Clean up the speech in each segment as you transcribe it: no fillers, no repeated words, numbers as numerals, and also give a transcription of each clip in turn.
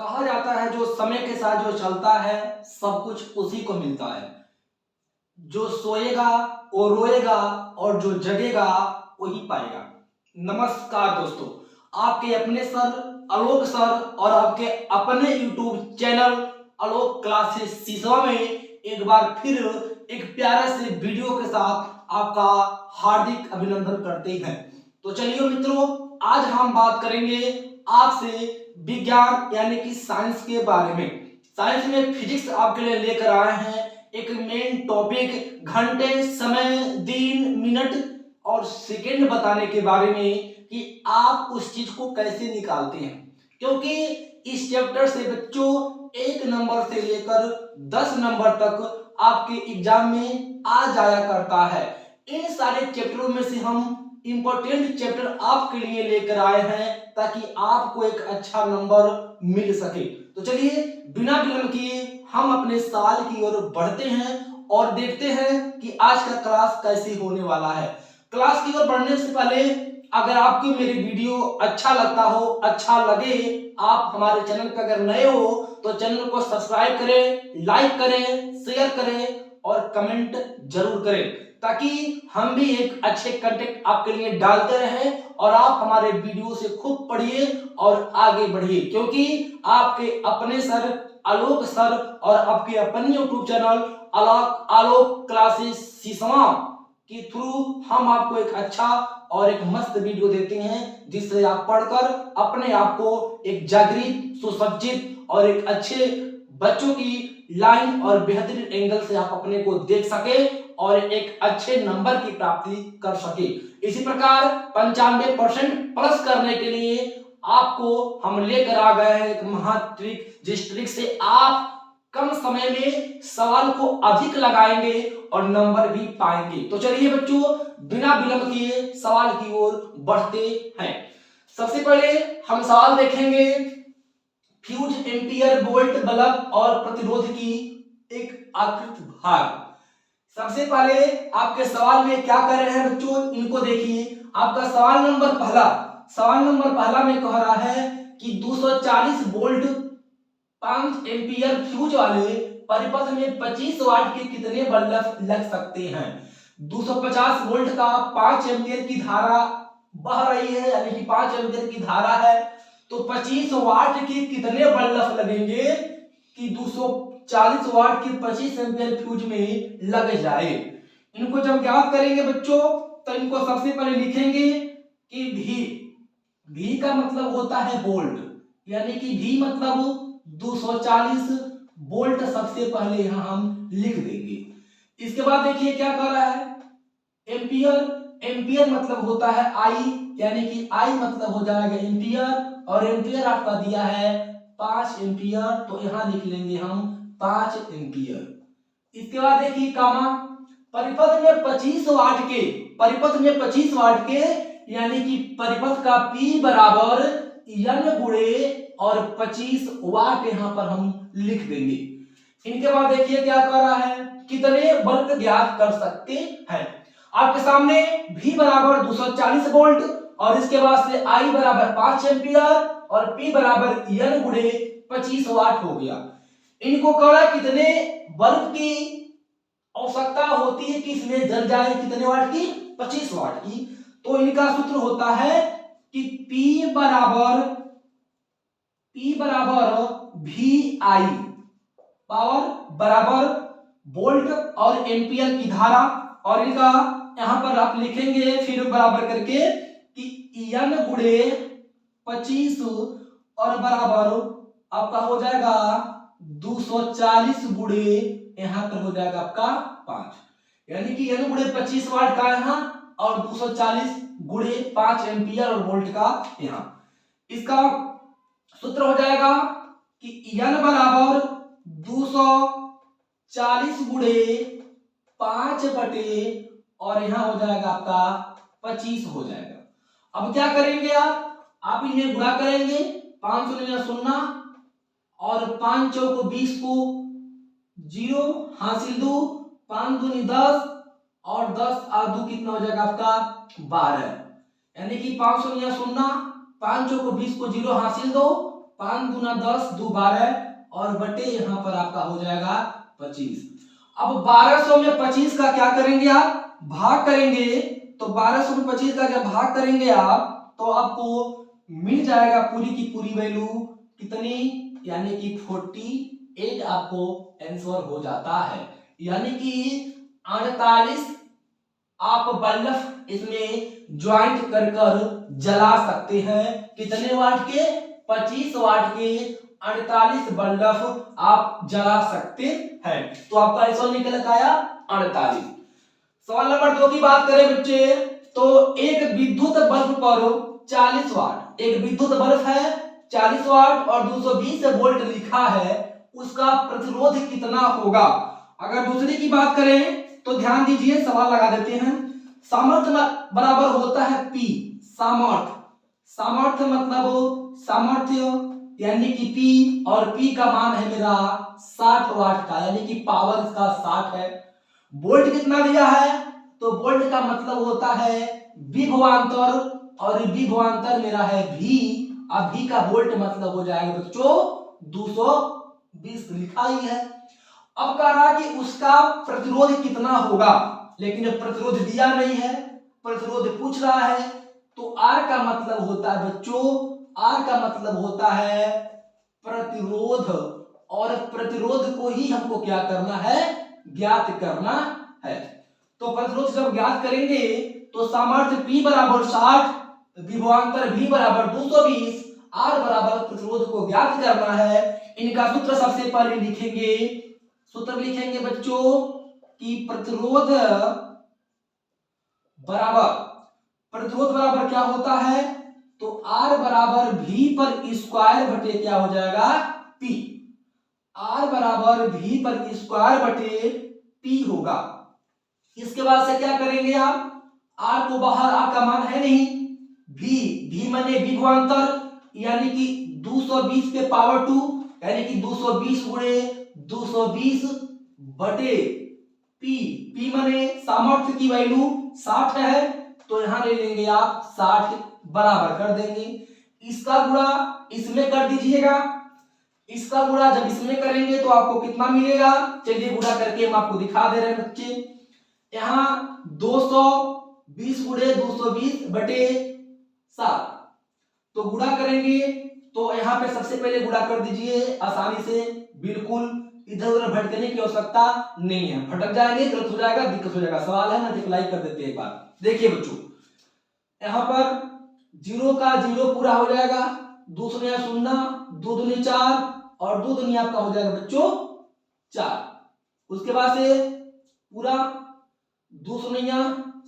कहा जाता है जो समय के साथ जो चलता है सब कुछ उसी को मिलता है। जो सोएगा वो रोएगा और जो जगेगा वही पाएगा। नमस्कार दोस्तों, आपके अपने सर आलोक सर और आपके अपने यूट्यूब चैनल आलोक क्लासेस सीसवा में एक बार फिर एक प्यारे से वीडियो के साथ आपका हार्दिक अभिनंदन करते हैं। तो चलिए मित्रों, आज हम बात करेंगे आपसे विज्ञान यानी कि साइंस के बारे में। साइंस में फिजिक्स आपके लिए लेकर आए हैं एक मेन टॉपिक, घंटे, समय, दिन, मिनट और सेकंड बताने के बारे में कि आप उस चीज को कैसे निकालते हैं। क्योंकि इस चैप्टर से बच्चों 1 नंबर से लेकर 10 नंबर तक आपके एग्जाम में आ जाया करता है। इन सारे चैप्टरों में से हम इंपॉर्टेंट चैप्टर आपके लिए लेकर आए हैं ताकि आपको एक अच्छा नंबर मिल सके। तो चलिए बिना विलंब किए हम अपने सवाल की ओर बढ़ते हैं और देखते हैं कि आज का क्लास कैसे होने वाला है। क्लास की ओर बढ़ने से पहले अगर आपको मेरी वीडियो अच्छा लगता हो, अच्छा लगे, आप हमारे चैनल पर अगर नए हो तो चैनल को सब्सक्राइब करें, लाइक करें, शेयर करें और कमेंट जरूर करें ताकि हम भी एक अच्छे कंटेंट आपके लिए डालते रहें और आप हमारे वीडियो से खूब पढ़िए और आगे बढ़िए। क्योंकि आपके अपने सर आलोक सर और आपके अपने यूट्यूब चैनल आलोक क्लासेस सीसवा के थ्रू हम आपको एक अच्छा और एक मस्त वीडियो देते हैं जिससे आप पढ़कर अपने आप को एक जागृत, सुसज्जित और एक अच्छे बच्चों की लाइन और बेहतरीन एंगल से आप अपने को देख सके और एक अच्छे नंबर की प्राप्ति कर सके। इसी प्रकार 95% प्लस करने के लिए आपको हम लेकर आ गए हैं एक महा ट्रिक, जिस ट्रिक से आप कम समय में सवाल को अधिक लगाएंगे और नंबर भी पाएंगे। तो चलिए बच्चों बिना विलंब किए सवाल की ओर बढ़ते हैं। सबसे पहले हम सवाल देखेंगे फ्यूज, एम्पियर, वोल्ट, बल्ब और प्रतिरोध की एक आकृति भाग। सबसे पहले आपके सवाल में क्या कर रहे हैं बच्चों, इनको देखिए। आपका सवाल नंबर पहला में कह रहा है कि 240 वोल्ट 5 एम्पियर फ्यूज वाले परिपथ में 25 वाट के कितने बल्ब लग सकते हैं। 250 वोल्ट का 5 एम्पियर की धारा बह रही है, यानी कि 5 एम्पियर की धारा है, तो 25 वाट के कितने बल्ब लगेंगे कि 240 वाट की 25 एम्पियर फ्यूज में लग जाए। इनको जब ज्ञात करेंगे बच्चों तो इनको सबसे पहले लिखेंगे कि V का मतलब होता है वोल्ट, यानी कि V मतलब 240 वोल्ट सबसे पहले यहां हम लिख देंगे। इसके बाद देखिए क्या कर रहा है, एम्पियर मतलब होता है I, यानी कि I मतलब हो जाएगा एम्पियर और एम्पियर आपका दिया है 5 एम्पियर, तो यहां लिख लेंगे हम 5 एम्पियर। इसके बाद देखिए कामा परिपथ में 25 वाट के यानी कि परिपथ का P बराबर N गुणे और 25 वाट यहां पर हम लिख देंगे। इनके बाद देखिए क्या कर रहा है, कितने बल्ब ज्ञात कर सकते हैं। आपके सामने V बराबर 240 वोल्ट और इसके बाद से I बराबर 5 एम्पियर और P बराबर N गुणे 25 वाट हो गया। इनको कह रहा है कितने बल्ब की आवश्यकता होती है कि इसमें जल जाए, कितने वाट की, 25 वाट की। तो इनका सूत्र होता है कि P बराबर VI, पावर बराबर वोल्ट और एम्पियर की धारा, और इनका यहां पर आप लिखेंगे फिर बराबर करके कि N गुणे 25 और बराबर आपका हो जाएगा 240 गुणे यहां पर हो जाएगा आपका 5, यानी कि N गुणे 25 वाट का यहां और 240 गुणे 5 एम्पियर और वोल्ट का यहां। इसका सूत्र हो जाएगा कि N बराबर 240 गुणे 5 बटे और यहां हो जाएगा आपका 25 हो जाएगा। अब क्या करेंगे आप इन्हें गुणा करेंगे, 5 शून्य शून्य और 5 चौको 20 को 0 हासिल 2, 5 दूनी 10 और 10 और 2 कितना हो जाएगा आपका 12, यानी कि 5 शून्य शून्य, 5 चौको 20 को 0 हासिल 2, 5 दूना 10, 2 12 और बटे यहाँ पर आपका हो जाएगा 25। अब 1200 में 25 का क्या करेंगे आप, भाग करेंगे। तो 1200 में 25 का जब भाग करेंगे आप तो आपको मिल जाएगा पूरी की पूरी वैल्यू कितनी, यानी कि 48 आपको आंसर हो जाता है। यानी कि 48 आप बल्ब इसमें ज्वाइंट कर कर जला सकते हैं। कितने वाट के, 25 वाट के 48 बल्ब आप जला सकते हैं। तो आपका आंसर निकल कर आया 48। सवाल नंबर 2 की बात करें बच्चे, तो एक विद्युत बल्ब पर 40 वाट, एक विद्युत बल्ब है 40 वाट और 220 वोल्ट लिखा है, उसका प्रतिरोध कितना होगा। अगर दूसरी की बात करें तो ध्यान दीजिए, सवाल लगा देते हैं। सामर्थ्य बराबर होता है P, सामर्थ्य, सामर्थ्य मतलब सामर्थ्य यानी कि P, और P का मान है मेरा 60 वाट का, यानी कि पावर इसका 60 है। वोल्ट कितना दिया है, तो वोल्ट का मतलब होता है विभवांतर, और विभवांतर मेरा है V, अब V का वोल्ट मतलब हो जाएगा बच्चों 220 लिखा ही है। अब कह रहा कि उसका प्रतिरोध कितना होगा, लेकिन प्रतिरोध दिया नहीं है, प्रतिरोध पूछ रहा है। तो R का मतलब होता है बच्चों, R का मतलब होता है प्रतिरोध, और प्रतिरोध को ही हमको क्या करना है, ज्ञात करना है। तो प्रतिरोध जब ज्ञात करेंगे तो सामर्थ्य P बराबर 60, विभवांतर V बराबर 220, R बराबर प्रतिरोध को ज्ञात करना है। इनका सूत्र सबसे पहले लिखेंगे, सूत्र लिखेंगे बच्चों कि प्रतिरोध बराबर क्या होता है, तो R बराबर V पर स्क्वायर बटे क्या हो जाएगा P, R बराबर V पर स्क्वायर बटे P होगा। इसके बाद से क्या करेंगे आप, R को बाहर, R का मान है नहीं, V माने विभवांतर, यानी कि 220 पे पावर 2, यानी कि 220 गुणे 220 बटे P माने सामर्थ्य की वैल्यू 60 है, तो यहां ले लेंगे आप 60 बराबर कर देंगे। इसका गुणा इसमें कर दीजिएगा, इसका गुणा जब इसमें करेंगे तो आपको कितना मिलेगा, चलिए गुणा करके हम आपको दिखा दे रहे हैं बच्चे। यहाँ 220 गुणे 220 बटे 7, तो गुणा करेंगे तो यहाँ पे सबसे पहले गुणा कर दीजिए आसानी से, बिल्कुल इधर उधर भटकने की आवश्यकता नहीं है, भटक जाएंगे गलत हो जाएगा, दिक्कत हो जाएगा। सवाल है मल्टीप्लाई कर देते हैं एक बार, देखिए बच्चों यहाँ पर 0 का 0 पूरा हो जाएगा, 2 शून्य 0, 2 दूनी 4 और 2 दूनी आपका हो जाएगा बच्चों 4। उसके बाद से पूरा 2 शून्य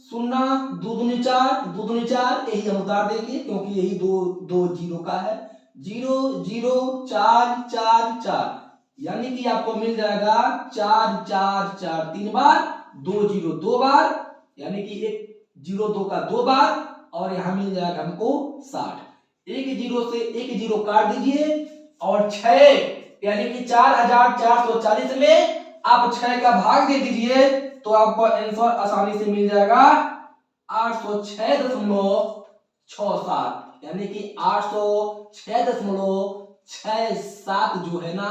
0, 2 दूनी 4, 2 दूनी 4, यही हम उतार देंगे क्योंकि यही दो जीरो का है, 0 0 4 4 4, यानी कि आपको मिल जाएगा 4 4 4 3 बार, 2 0 2 बार, यानी कि 1 0 2 का 2 बार, और यहां मिल जाएगा हमको 60। एक जीरो से एक जीरो काट दीजिए और 6 यानी कि 4440 में आप 6 का भाग दे दीजिए तो आपको आंसर आसानी से मिल जाएगा 806.67, यानी कि 806.67 जो है ना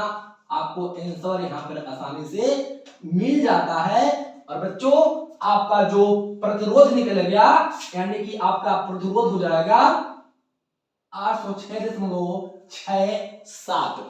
आपको आंसर यहाँ पर आसानी से मिल जाता है। और बच्चों आपका जो प्रतिरोध निकल गया, यानी कि आपका प्रतिरोध हो जाएगा 806.67।